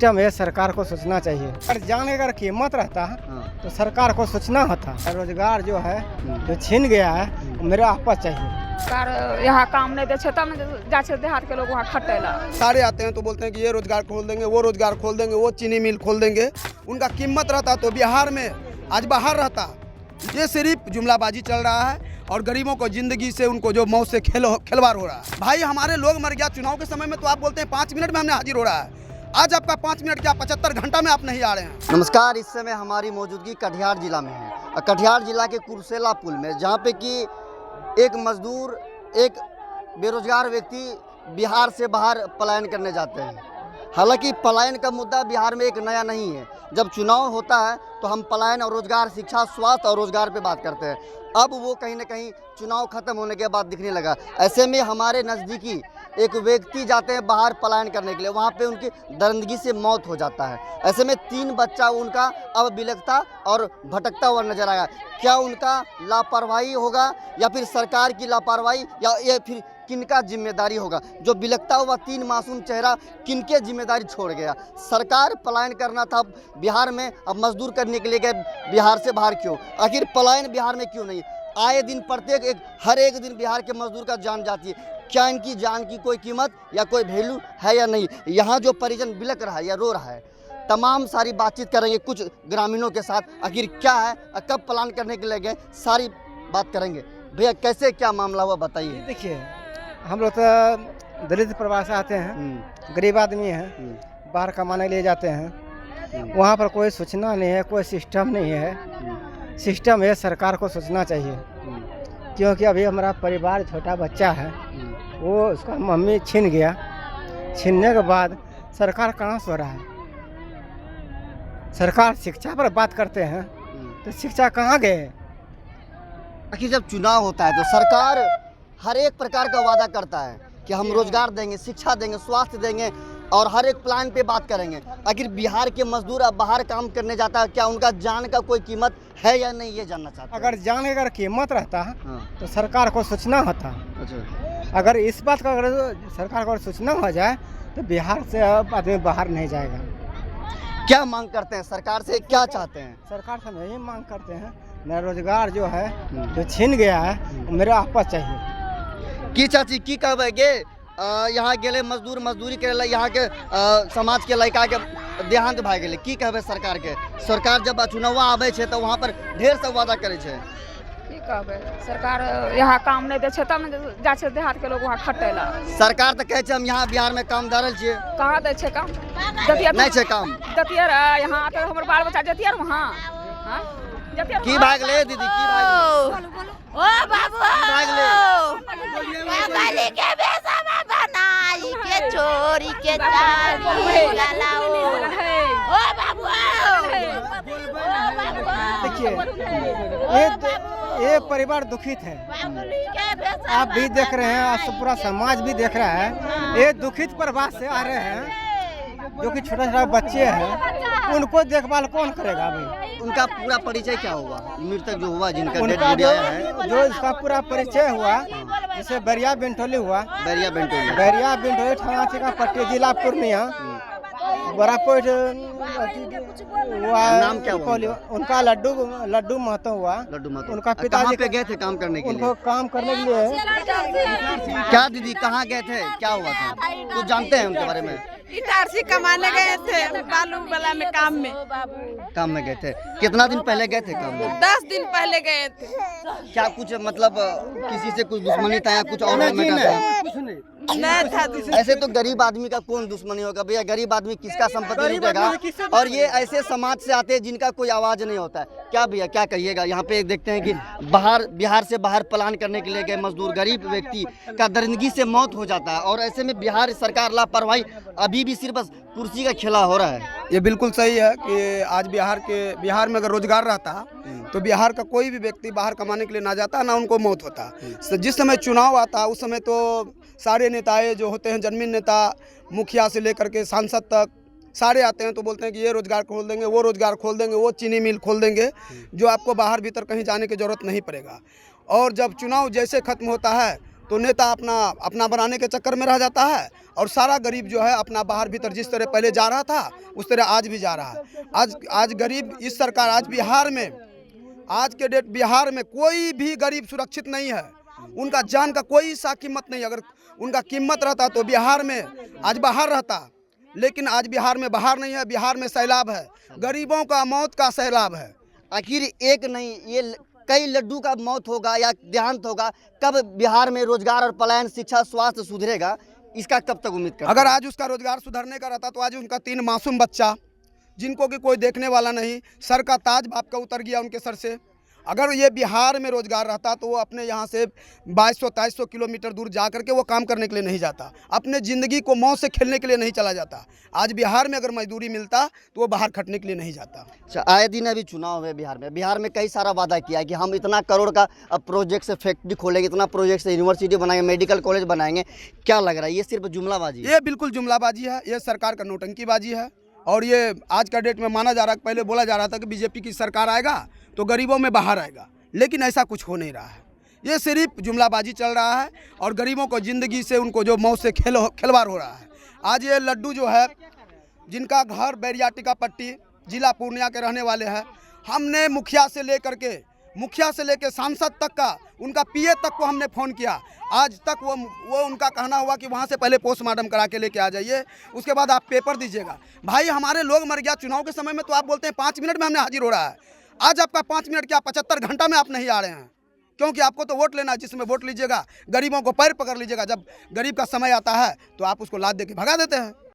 System है, सरकार को सोचना चाहिए। अगर जान अगर कीमत रहता है तो सरकार को सोचना होता। रोजगार जो है जो छीन गया है मेरे आपस चाहिए। सरकार यहाँ काम नहीं दे तब जा देहात के लोग वहाँ खटेला। सारे आते हैं तो बोलते हैं कि ये रोजगार खोल देंगे, वो रोजगार खोल देंगे, वो चीनी मिल खोल देंगे। उनका कीमत रहता तो बिहार में आज बाहर रहता। ये सिर्फ जुमलाबाजी चल रहा है और गरीबों को जिंदगी से उनको जो मौत से खिलवाड़ हो रहा है। भाई हमारे लोग मर गया चुनाव के समय में, तो आप बोलते हैं 5 मिनट में हमने हाजिर हो रहा है। आज आपका 5 मिनट क्या 75 घंटा में आप नहीं आ रहे हैं। नमस्कार, इस समय हमारी मौजूदगी कटिहार जिला में है और कटिहार जिला के कुर्सेला पुल में, जहाँ पे कि एक मजदूर, एक बेरोजगार व्यक्ति बिहार से बाहर पलायन करने जाते हैं। हालांकि पलायन का मुद्दा बिहार में एक नया नहीं है। जब चुनाव होता है तो हम पलायन और रोजगार, शिक्षा, स्वास्थ्य और रोजगार पे बात करते हैं। अब वो कहीं ना कहीं चुनाव खत्म होने के बाद दिखने लगा। ऐसे में हमारे नज़दीकी एक व्यक्ति जाते हैं बाहर पलायन करने के लिए, वहाँ पे उनकी दरिंदगी से मौत हो जाता है। ऐसे में 3 बच्चा उनका अब बिलखता और भटकता हुआ नजर आया। क्या उनका लापरवाही होगा या फिर सरकार की लापरवाही, या ये फिर किनका जिम्मेदारी होगा? जो बिलखता हुआ 3 मासूम चेहरा किनके जिम्मेदारी छोड़ गया? सरकार पलायन करना था बिहार में, अब मजदूर करने के लिए गए बिहार से बाहर क्यों? आखिर पलायन बिहार में क्यों नहीं? आए दिन प्रत्येक हर एक दिन बिहार के मजदूर का जान जाती है। क्या इनकी जान की कोई कीमत या कोई वैल्यू है या नहीं? यहाँ जो परिजन बिलख रहा है या रो रहा है, तमाम सारी बातचीत करेंगे कुछ ग्रामीणों के साथ। आखिर क्या है, कब प्लान करने के लिए गए, सारी बात करेंगे। भैया कैसे क्या मामला हुआ बताइए। देखिए, हम लोग तो दलित परिवार से आते हैं, गरीब आदमी हैं, बाहर कमाने के लिए जाते हैं। वहाँ पर कोई सूचना नहीं है, कोई सिस्टम नहीं है। सिस्टम है, सरकार को सोचना चाहिए। क्योंकि अभी हमारा परिवार, छोटा बच्चा है, वो उसका मम्मी छीन गया। छीनने के बाद सरकार कहाँ सो रहा है? सरकार शिक्षा पर बात करते हैं तो शिक्षा कहाँ गए? आखिर जब चुनाव होता है तो सरकार हर एक प्रकार का वादा करता है कि हम रोजगार देंगे, शिक्षा देंगे, स्वास्थ्य देंगे और हर एक प्लान पे बात करेंगे। आखिर बिहार के मजदूर अब बाहर काम करने जाता है, क्या उनका जान का कोई कीमत है या नहीं, ये जानना चाहते हैं। अगर जान अगर कीमत रहता तो सरकार को सोचना होता। अच्छा, अगर इस बात का अगर सरकार को सोचना हो जाए तो बिहार से अब आदमी बाहर नहीं जाएगा। क्या मांग करते हैं सरकार से, क्या चाहते हैं? सरकार से हम यही मांग करते हैं, मेरा रोजगार जो है जो छीन गया है वो मेरे आपस चाहिए। की चाची की कहबे गे, यहाँ गेले मजदूर मजदूरी करे, यहाँ के समाज के लड़का के देहांत भए गेले, की कहबे सरकार के? सरकार जब चुनाव आवे छे तो वहाँ पर ढेर सब वादा करे छे। की कहबे, सरकार यहाँ काम नहीं दे तब जा देहात के लोग वहाँ खटेला। सरकार तो कहे छे हम यहाँ बिहार में काम दे रहल छियै। कहाँ दे छे काम? नहीं छे काम। दतियर यहाँ आके हमर बाल बच्चा जतियर वहाँ की भाग ले दीदी, की भाग ले? ओ बाबू भाग ले। गली के बेसमा बनाई के चोरी के चाबी लालाओ। ओ बाबू देखिए, ये परिवार दुखित है। आप भी देख रहे हैं, आज पूरा समाज भी देख रहा है। ये दुखित परिवार से आ रहे हैं, जो कि छोटा छोटा बच्चे हैं, उनको देखभाल कौन करेगा? अभी उनका पूरा परिचय क्या हुआ, मृतक जो हुआ जिनका डेड उनका बॉडी आया है? जो इसका पूरा परिचय हुआ, जैसे बैरिया बेंटोली हुआ, बैरिया बेंटोली थाना का पट्टी, जिला पूर्णिया, बड़ा पोस्ट नाम क्या हुआ उनका? लड्डू महतो हुआ। लड्डू महतो। उनका कहाँ पिताजी पे गए थे काम करने के लिए? उनको काम करने के लिए। क्या दीदी कहाँ गए थे, क्या हुआ था, कुछ जानते हैं उनके बारे में? इटारसी कमाने गए थे, बालू वाला में काम में गए थे। कितना दिन पहले गए थे काम में? 10 दिन पहले गए थे। क्या कुछ मतलब किसी से कुछ दुश्मनी था या कुछ और मैटर था? नहीं था। ऐसे तो गरीब आदमी का कौन दुश्मनी होगा भैया? गरीब आदमी किसका संपत्ति लूटेगा? और ये ऐसे समाज से आते हैं जिनका कोई आवाज नहीं होता है। क्या भैया क्या कहिएगा? यहाँ पे देखते हैं कि बिहार से बाहर प्लान करने के लिए गए मजदूर, गरीब व्यक्ति का दरिंदगी से मौत हो जाता है और ऐसे में बिहार सरकार लापरवाही, अभी भी सिर्फ बस कुर्सी का खेला हो रहा है। ये बिल्कुल सही है कि आज बिहार में अगर रोजगार रहता तो बिहार का कोई भी व्यक्ति बाहर कमाने के लिए ना जाता, ना उनको मौत होता। जिस समय चुनाव आता उस समय तो सारे नेताएं जो होते हैं, जन्मी नेता, मुखिया से लेकर के सांसद तक, सारे आते हैं तो बोलते हैं कि ये रोजगार खोल देंगे, वो रोजगार खोल देंगे, वो चीनी मिल खोल देंगे, जो आपको बाहर भीतर कहीं जाने की जरूरत नहीं पड़ेगा। और जब चुनाव जैसे खत्म होता है तो नेता अपना बनाने के चक्कर में रह जाता है और सारा गरीब जो है अपना बाहर भीतर जिस तरह पहले जा रहा था उस तरह आज भी जा रहा है। आज गरीब इस सरकार आज बिहार में आज के डेट बिहार में कोई भी गरीब सुरक्षित नहीं है। उनका जान का कोई सा कीमत नहीं। अगर उनका कीमत रहता तो बिहार में आज बाहर रहता, लेकिन आज बिहार में बाहर नहीं है। बिहार में सैलाब है, गरीबों का मौत का सैलाब है। आखिर एक नहीं ये कई लड्डू का मौत होगा या देहांत होगा, कब बिहार में रोजगार और पलायन, शिक्षा, स्वास्थ्य सुधरेगा, इसका कब तक उम्मीद करते अगर आज उसका रोजगार सुधरने का रहता तो आज उनका 3 मासूम बच्चा जिनको कि कोई देखने वाला नहीं, सर का ताज बाप का उतर गया उनके सर से। अगर ये बिहार में रोजगार रहता तो वो अपने यहाँ से 2200-2300 किलोमीटर दूर जा करके वो काम करने के लिए नहीं जाता, अपने ज़िंदगी को मौत से खेलने के लिए नहीं चला जाता। आज बिहार में अगर मजदूरी मिलता तो वो बाहर खटने के लिए नहीं जाता। अच्छा, आए दिन अभी चुनाव है बिहार में कई सारा वादा किया है कि हम इतना करोड़ का अब प्रोजेक्ट से फैक्ट्री खोलेंगे, इतना प्रोजेक्ट से यूनिवर्सिटी बनाएंगे, मेडिकल कॉलेज बनाएंगे। क्या लग रहा है ये सिर्फ जुमलाबाजी है? ये बिल्कुल जुमलाबाजी है, ये सरकार का नौटंकीबाजी है। और ये आज का डेट में माना जा रहा है, पहले बोला जा रहा था कि बीजेपी की सरकार आएगा तो गरीबों में बाहर आएगा, लेकिन ऐसा कुछ हो नहीं रहा है। ये सिर्फ जुमलाबाजी चल रहा है और गरीबों को ज़िंदगी से उनको जो मौत से खिलवाड़ हो रहा है। आज ये लड्डू जो है जिनका घर बैरिया टिकापट्टी जिला पूर्णिया के रहने वाले हैं, हमने मुखिया से लेकर सांसद तक का, उनका पीए तक को हमने फ़ोन किया। आज तक वो उनका कहना हुआ कि वहाँ से पहले पोस्टमार्टम करा के लेके आ जाइए, उसके बाद आप पेपर दीजिएगा। भाई हमारे लोग मर गया चुनाव के समय में, तो आप बोलते हैं 5 मिनट में हमने हाजिर हो रहा है। आज आपका 5 मिनट क्या 75 घंटा में आप नहीं आ रहे हैं, क्योंकि आपको तो वोट लेना है। जिसमें वोट लीजिएगा, गरीबों को पैर पकड़ लीजिएगा। जब गरीब का समय आता है तो आप उसको लाद दे के भगा देते हैं।